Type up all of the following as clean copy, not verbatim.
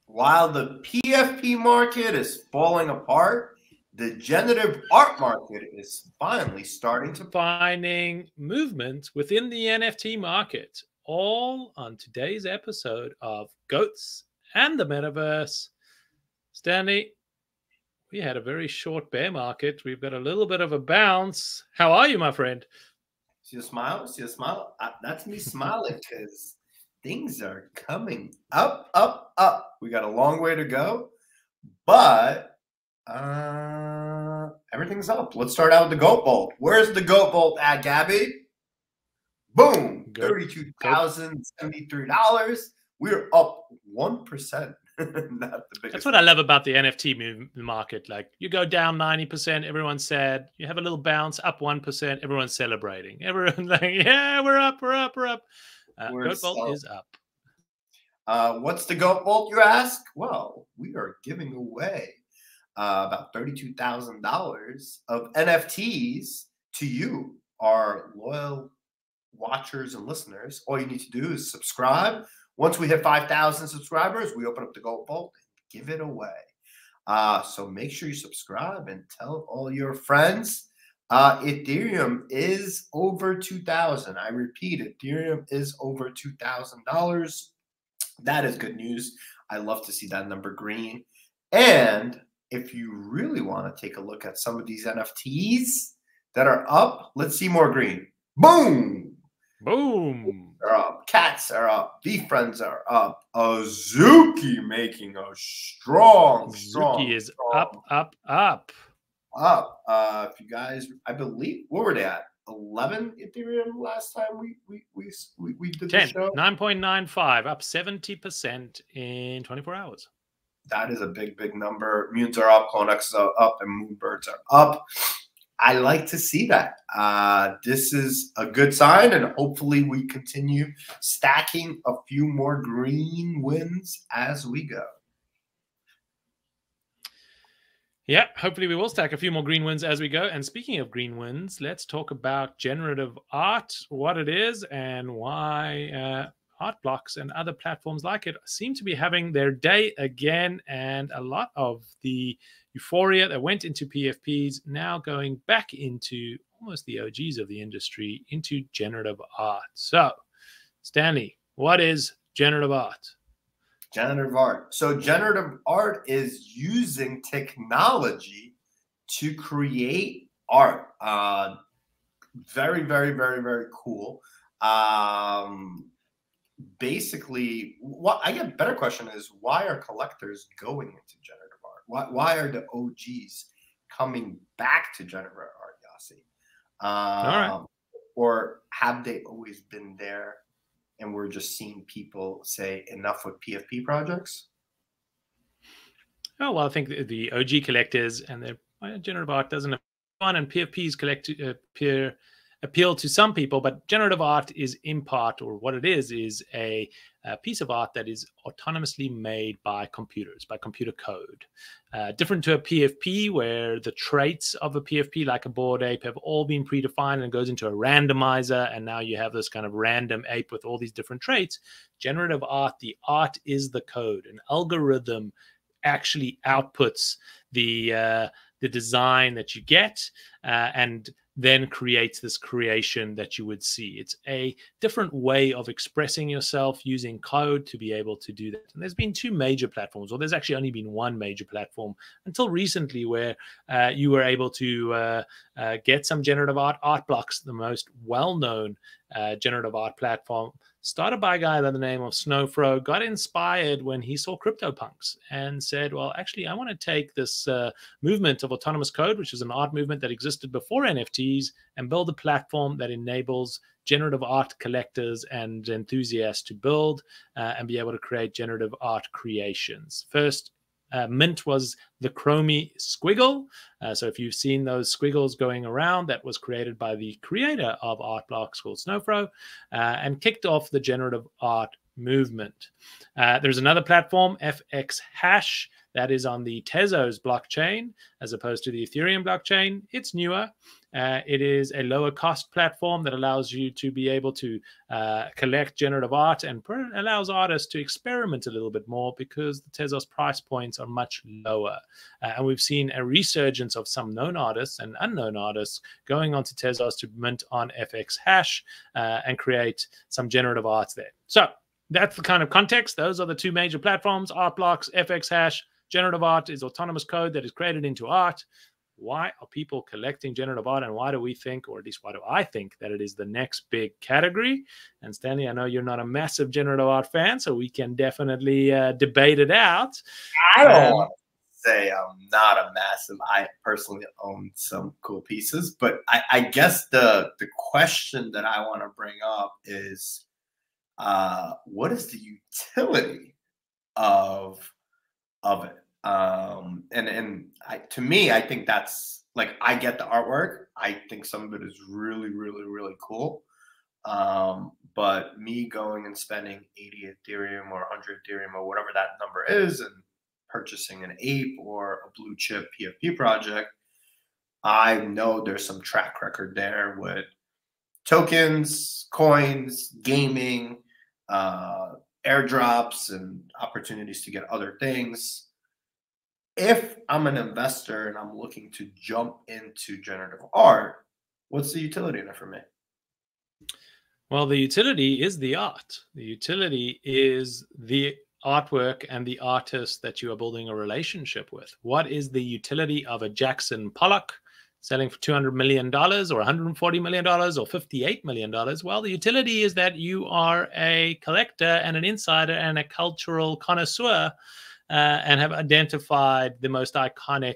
While the PFP market is falling apart, the generative art market is finally starting to finding movement within the NFT market, all on today's episode of Goats and the Metaverse. Stanley, we had a very short bear market. We've got a little bit of a bounce. How are you, my friend? See a smile? See a smile? That's me smiling because things are coming up, up, up. We got a long way to go, but everything's up. Let's start out with the Goat Bolt. Where's the Goat Bolt at, Gabby? Boom! $32,073. We're up 1%. Not the biggest. That's what I love about the NFT market. Like, you go down 90%, everyone's sad. You have a little bounce, up 1%, everyone's celebrating. Everyone's like, yeah, we're up, we're up, we're up. Goat Bolt is up. What's the Goat Bolt, you ask? Well, we are giving away about $32,000 of NFTs to you, our loyal watchers and listeners. All you need to do is subscribe. Once we hit 5,000 subscribers, we open up the Goat Bolt and give it away. So make sure you subscribe and tell all your friends. Ethereum is over $2,000. I repeat, Ethereum is over $2,000. That is good news. I love to see that number green. And if you really want to take a look at some of these NFTs that are up, let's see more green. Boom! Boom! Are up. Cats are up. Bee Friends are up. Azuki making a strong. Azuki is up. If you guys, I believe, what were they at? 11 Ethereum last time we did 10, the show. 9.95, up 70% in 24 hours. That is a big number. Munes are up, Clonexes are up, and Moonbirds are up. I like to see that. This is a good sign, and hopefully we continue stacking a few more green wins as we go. Yeah, hopefully we will stack a few more green wins as we go. And speaking of green wins, let's talk about generative art, what it is, and why Artblocks and other platforms like it seem to be having their day again, and a lot of the euphoria that went into PFPs now going back into almost the OGs of the industry, into generative art. So, Stanley, what is generative art? Generative art. So generative art is using technology to create art. Very cool. Basically, what I get a better question is, why are collectors going into generative art? Why are the OGs coming back to generative art, Yossi? All right. Or have they always been there and we're just seeing people say enough with PFP projects? Oh, well, I think the OG collectors and the generative art doesn't fun, and PFPs appeal to some people, but generative art is in part, or what it is a piece of art that is autonomously made by computers, by computer code. Different to a PFP, where the traits of a PFP, like a Bored Ape, have all been predefined and goes into a randomizer, and now you have this kind of random ape with all these different traits. Generative art, the art is the code. An algorithm actually outputs the design that you get, and then creates this creation that you would see. It's a different way of expressing yourself using code to be able to do that. And there's been two major platforms, or there's actually only been one major platform until recently, where you were able to get some generative art. Artblocks, the most well-known generative art platform, started by a guy by the name of Snowfro, got inspired when he saw CryptoPunks and said, well, actually, I want to take this movement of autonomous code, which is an art movement that existed before NFTs, and build a platform that enables generative art collectors and enthusiasts to build and be able to create generative art creations. First, mint was the Chromie squiggle. So if you've seen those squiggles going around, that was created by the creator of Artblocks, called Snowfro, and kicked off the generative art movement. There's another platform, FX Hash, that is on the Tezos blockchain as opposed to the Ethereum blockchain. It's newer. It is a lower cost platform that allows you to be able to collect generative art and allows artists to experiment a little bit more because the Tezos price points are much lower. And we've seen a resurgence of some known artists and unknown artists going onto Tezos to mint on FX Hash and create some generative arts there. So that's the kind of context. Those are the two major platforms, Artblocks, FX Hash. Generative art is autonomous code that is created into art. Why are people collecting generative art, and why do we think, or at least why do I think, that it is the next big category? And Stanley, I know you're not a massive generative art fan, so we can definitely debate it out. I don't want to say I'm not a massive. I personally own some cool pieces, but I guess the question that I want to bring up is, what is the utility of it? To me, I think that's like, I get the artwork. I think some of it is really, really, really cool. But me going and spending 80 Ethereum or 100 Ethereum or whatever that number is and purchasing an ape or a blue chip PFP project, I know there's some track record there with tokens, coins, gaming, airdrops, and opportunities to get other things. If I'm an investor and I'm looking to jump into generative art, what's the utility in it for me? Well, the utility is the art. The utility is the artwork and the artist that you are building a relationship with. What is the utility of a Jackson Pollock selling for $200 million or $140 million or $58 million? Well, the utility is that you are a collector and an insider and a cultural connoisseur and have identified the most iconic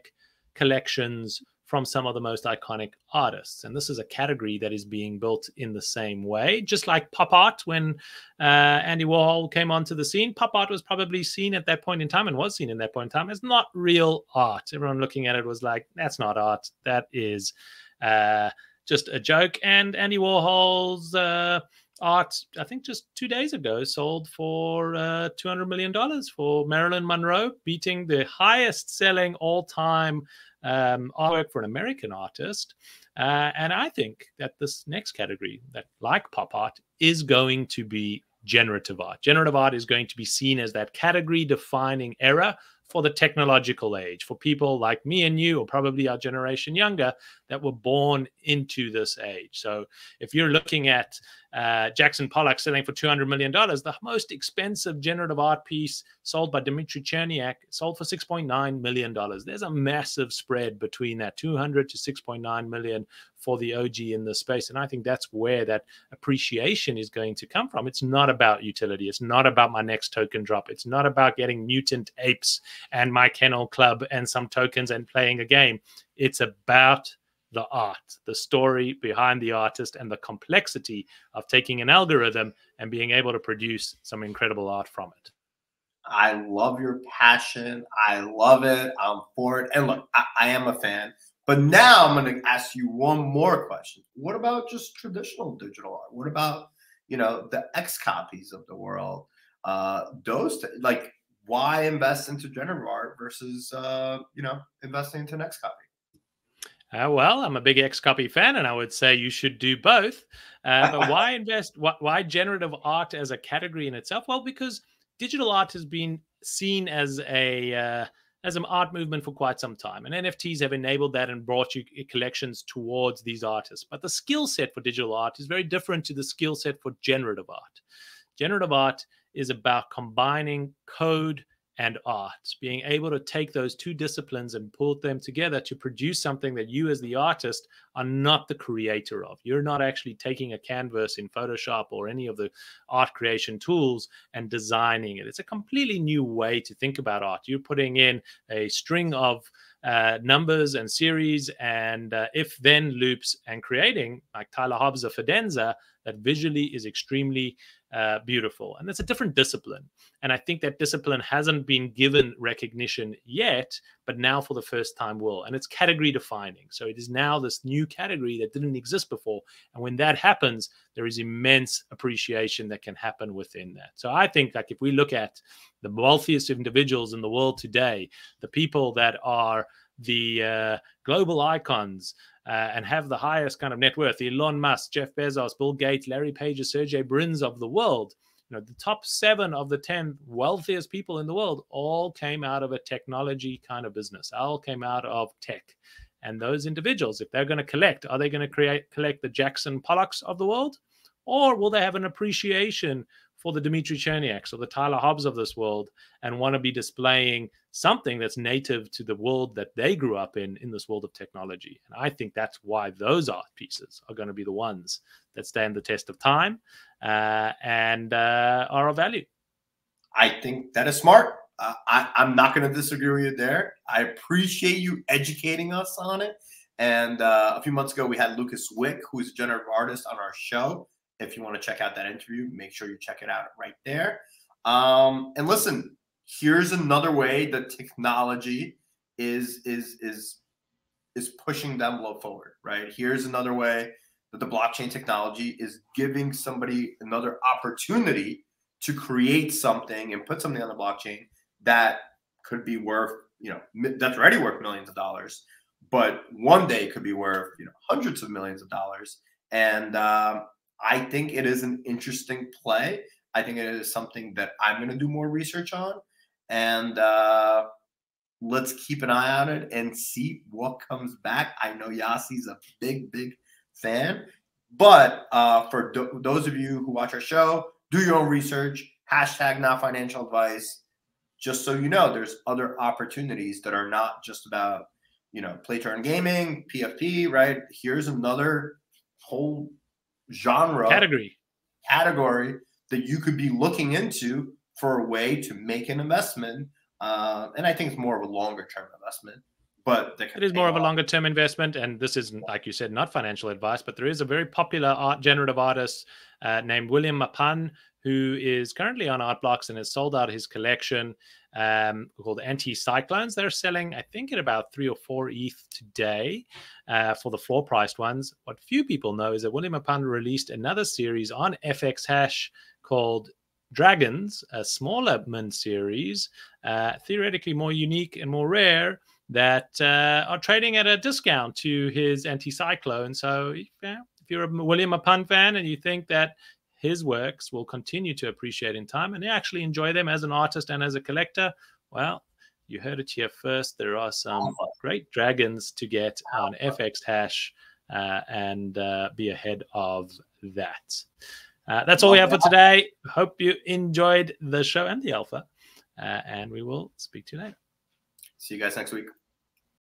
collections from some of the most iconic artists. And this is a category that is being built in the same way. Just like pop art, when Andy Warhol came onto the scene, pop art was probably seen at that point in time, and was seen in that point in time, as not real art. Everyone looking at it was like, that's not art. That is just a joke. And Andy Warhol's art, I think just 2 days ago, sold for $200 million for Marilyn Monroe, beating the highest selling all-time artwork for an American artist. And I think that this next category, that like pop art, is going to be generative art. Generative art is going to be seen as that category defining era for the technological age, for people like me and you, or probably our generation younger, that were born into this age. So if you're looking at Jackson Pollock selling for $200 million, the most expensive generative art piece sold by Dmitry Cherniak sold for $6.9 million. There's a massive spread between that 200 to 6.9 million for the OG in this space. And I think that's where that appreciation is going to come from. It's not about utility. It's not about my next token drop. It's not about getting mutant apes and my kennel club and some tokens and playing a game. It's about the art, the story behind the artist, and the complexity of taking an algorithm and being able to produce some incredible art from it. I love your passion. I love it. I'm for it. And look, I am a fan. But now I'm going to ask you one more question. What about just traditional digital art? What about, the X copies of the world? Like, why invest into generative art versus, investing into an X copy? Well, I'm a big X-Copy fan, and I would say you should do both. But why invest? Why generative art as a category in itself? Well, because digital art has been seen as an art movement for quite some time, and NFTs have enabled that and brought you collections towards these artists. But the skill set for digital art is very different to the skill set for generative art. Generative art is about combining code and art, being able to take those two disciplines and pull them together to produce something that you as the artist are not the creator of. You're not actually taking a canvas in Photoshop or any of the art creation tools and designing it. It's a completely new way to think about art. You're putting in a string of numbers and series and if-then loops and creating, like Tyler Hobbs' a Fidenza, that visually is extremely beautiful. And it's a different discipline. And I think that discipline hasn't been given recognition yet, but now for the first time will. And it's category defining. So it is now this new category that didn't exist before. And when that happens, there is immense appreciation that can happen within that. So I think, like, if we look at the wealthiest individuals in the world today, the people that are the global icons and have the highest kind of net worth, Elon Musk, Jeff Bezos, Bill Gates, Larry Page, Sergey Brin's of the world, you know, the top 7 of the 10 wealthiest people in the world all came out of a technology kind of business, all came out of tech. And those individuals, if they're going to collect, are they going to collect the Jackson Pollocks of the world? Or will they have an appreciation for the Dmitry Cherniaks or the Tyler Hobbs of this world and want to be displaying something that's native to the world that they grew up in this world of technology? And I think that's why those art pieces are going to be the ones that stand the test of time and are of value. I think that is smart. I'm not going to disagree with you there. I appreciate you educating us on it. And a few months ago, we had Lucas Wick, who's a generative artist, on our show. If you want to check out that interview, make sure you check it out right there. And listen, here's another way that technology is pushing the envelope forward, right? Here's another way that the blockchain technology is giving somebody another opportunity to create something and put something on the blockchain that could be worth, you know, that's already worth millions of dollars, but one day could be worth, you know, hundreds of millions of dollars. And I think it is an interesting play. I think it is something that I'm going to do more research on. And let's keep an eye on it and see what comes back. I know Yossi's a big, big fan. But for those of you who watch our show, do your own research. Hashtag not financial advice. Just so you know, there's other opportunities that are not just about, you know, play to earn gaming, PFP, right? Here's another whole genre category that you could be looking into for a way to make an investment. And I think it's more of a longer term investment, but it is more of a longer term investment. And this isn't, like you said, not financial advice, but there is a very popular generative artist named William Mapan, who is currently on Artblocks and has sold out his collection called Anti-Cyclones. They're selling, I think, at about 3 or 4 ETH today for the floor priced ones. What few people know is that William Mapan released another series on FX Hash called Dragons, a smaller mint series, theoretically more unique and more rare, that are trading at a discount to his Anti-Cyclone. So if you're a William Mapan fan and you think that his works will continue to appreciate in time and you actually enjoy them as an artist and as a collector, well, you heard it here first. There are some great dragons to get on FX Hash and be ahead of that. That's all we have for today. Hope you enjoyed the show and the alpha, and we will speak to you later. See you guys next week.